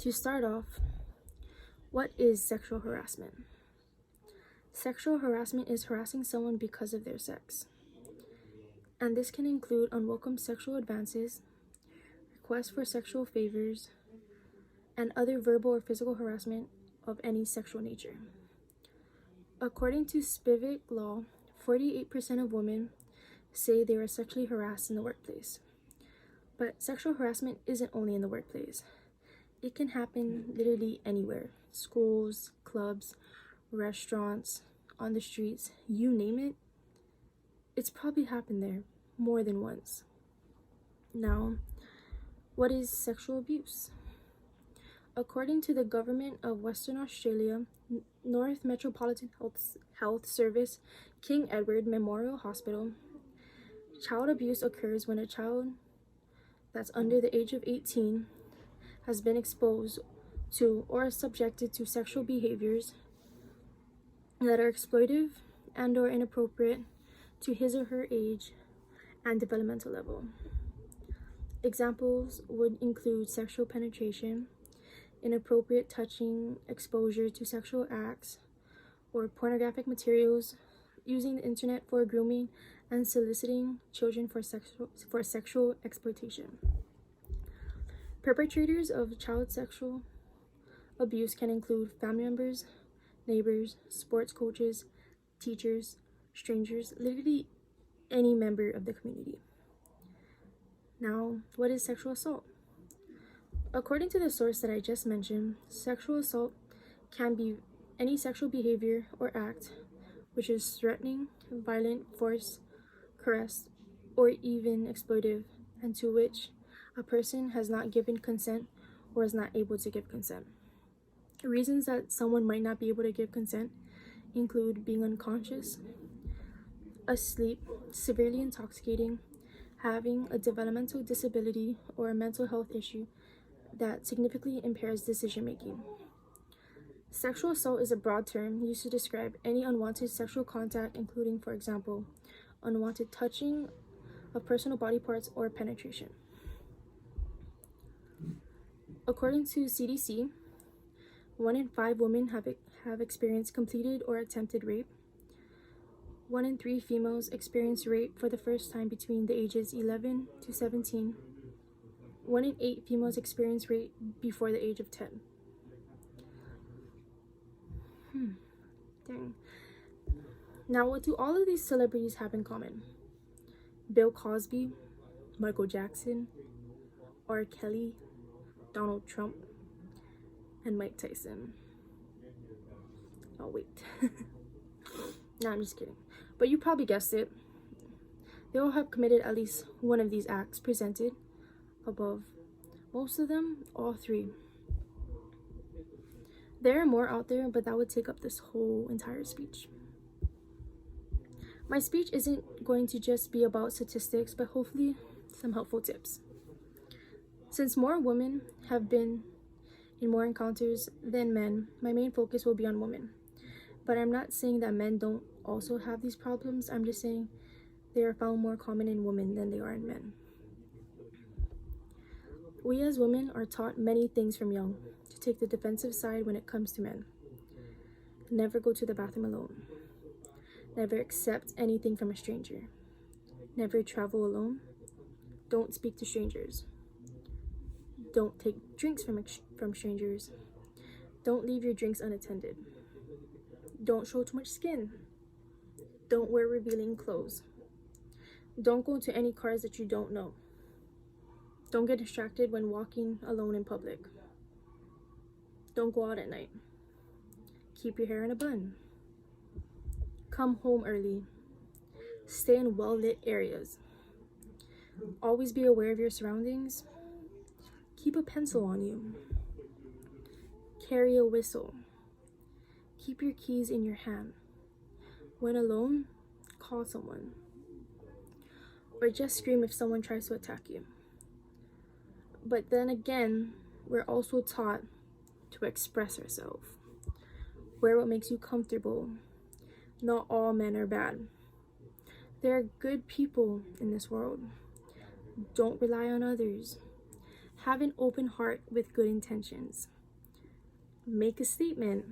To start off, what is sexual harassment? Sexual harassment is harassing someone because of their sex, and this can include unwelcome sexual advances, requests for sexual favors, and other verbal or physical harassment of any sexual nature. According to Spivak law, 48% of women say they were sexually harassed in the workplace. But sexual harassment isn't only in the workplace. It can happen literally anywhere. Schools, clubs, restaurants, on the streets, you name it. It's probably happened there more than once. Now, what is sexual abuse? According to the Government of Western Australia, North Metropolitan Health Service, King Edward Memorial Hospital, child abuse occurs when a child that's under the age of 18 has been exposed to or subjected to sexual behaviors that are exploitive and or inappropriate to his or her age and developmental level. Examples would include sexual penetration, inappropriate touching, exposure to sexual acts, or pornographic materials, using the internet for grooming, and soliciting children for sexual exploitation. Perpetrators of child sexual abuse can include family members, neighbors, sports coaches, teachers, strangers, literally any member of the community. Now, what is sexual assault? According to the source that I just mentioned, sexual assault can be any sexual behavior or act which is threatening, violent, force, caress, or even exploitive, and to which a person has not given consent or is not able to give consent. Reasons that someone might not be able to give consent include being unconscious, asleep, severely intoxicating, having a developmental disability or a mental health issue that significantly impairs decision making. Sexual assault is a broad term used to describe any unwanted sexual contact, including, for example, unwanted touching of personal body parts or penetration. According to CDC, 1 in 5 women have experienced completed or attempted rape. 1 in 3 females experience rape for the first time between the ages 11 to 17. 1 in 8 females experience rape before the age of 10. Dang. Now, what do all of these celebrities have in common? Bill Cosby, Michael Jackson, R. Kelly, Donald Trump, and Mike Tyson. Oh, wait. No, I'm just kidding. But you probably guessed it. They all have committed at least one of these acts presented above. Most of them, all 3. There are more out there, but that would take up this whole entire speech. My speech isn't going to just be about statistics, but hopefully some helpful tips. Since more women have been in more encounters than men, my main focus will be on women. But I'm not saying that men don't also have these problems. I'm just saying they are found more common in women than they are in men. We as women are taught many things from young to take the defensive side when it comes to men. Never go to the bathroom alone. Never accept anything from a stranger. Never travel alone. Don't speak to strangers. Don't take drinks from strangers. Don't leave your drinks unattended. Don't show too much skin. Don't wear revealing clothes. Don't go to any cars that you don't know. Don't get distracted when walking alone in public. Don't go out at night. Keep your hair in a bun. Come home early. Stay in well-lit areas. Always be aware of your surroundings. Keep a pencil on you. Carry a whistle. Keep your keys in your hand. When alone, call someone. Or just scream if someone tries to attack you. But then again, we're also taught to express ourselves. Wear what makes you comfortable. Not all men are bad. There are good people in this world. Don't rely on others. Have an open heart with good intentions. Make a statement.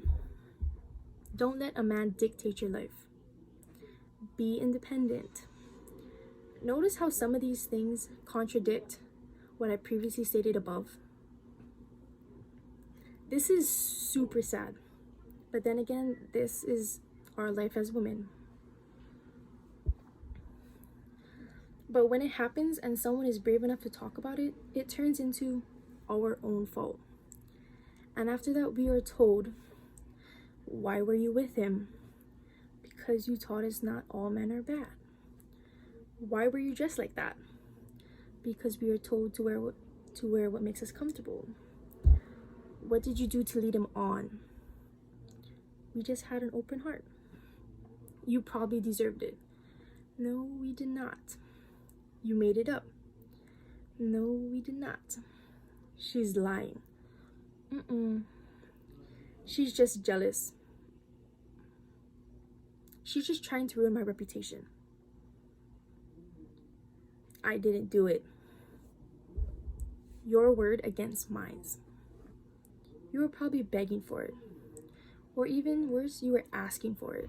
Don't let a man dictate your life. Be independent. Notice how some of these things contradict what I previously stated above. This is super sad. But then again, this is our life as women. But when it happens and someone is brave enough to talk about it, it turns into our own fault. And after that, we are told, why were you with him? Because you taught us not all men are bad. Why were you dressed like that? Because we are told to wear what makes us comfortable. What did you do to lead him on? We just had an open heart. You probably deserved it. No, we did not. You made it up. No, we did not. She's lying. She's just jealous. She's just trying to ruin my reputation. I didn't do it. Your word against mine. You were probably begging for it. Or even worse, you were asking for it.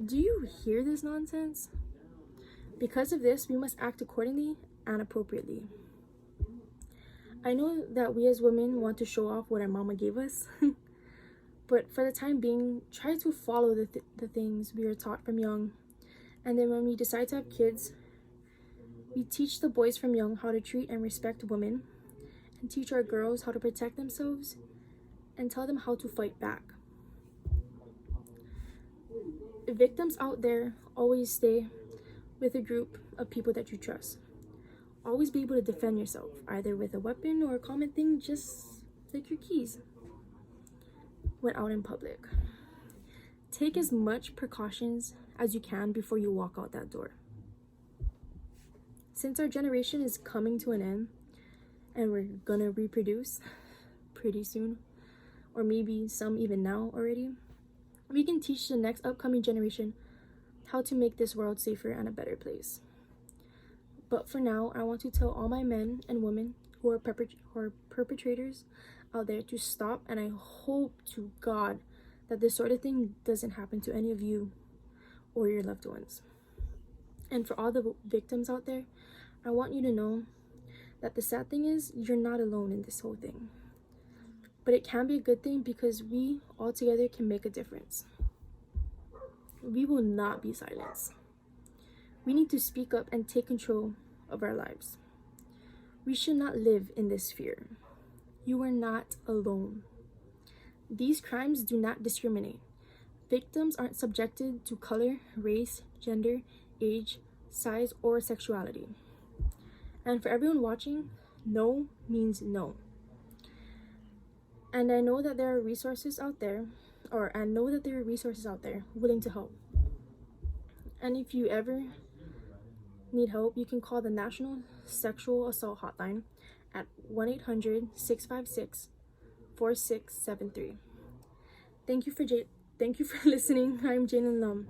Do you hear this nonsense? Because of this, we must act accordingly and appropriately. I know that we as women want to show off what our mama gave us, but for the time being, try to follow the things we are taught from young. And then when we decide to have kids, we teach the boys from young how to treat and respect women, and teach our girls how to protect themselves, and tell them how to fight back. Victims out there, always stay with a group of people that you trust. Always be able to defend yourself, either with a weapon or a common thing, just like your keys, when out in public. Take as much precautions as you can before you walk out that door. Since our generation is coming to an end, and we're gonna reproduce pretty soon, or maybe some even now already, we can teach the next upcoming generation how to make this world safer and a better place. But for now, I want to tell all my men and women who are perpetrators out there to stop, and I hope to God that this sort of thing doesn't happen to any of you or your loved ones. And for all the victims out there, I want you to know that the sad thing is you're not alone in this whole thing. But it can be a good thing because we all together can make a difference. We will not be silenced. We need to speak up and take control of our lives. We should not live in this fear. You are not alone. These crimes do not discriminate. Victims aren't subjected to color, race, gender, age, size, or sexuality. And for everyone watching, no means no. And I know that there are resources out there, willing to help. And if you ever need help, you can call the National Sexual Assault Hotline at 1-800-656-4673. Thank you for listening. I'm Jalen Lum.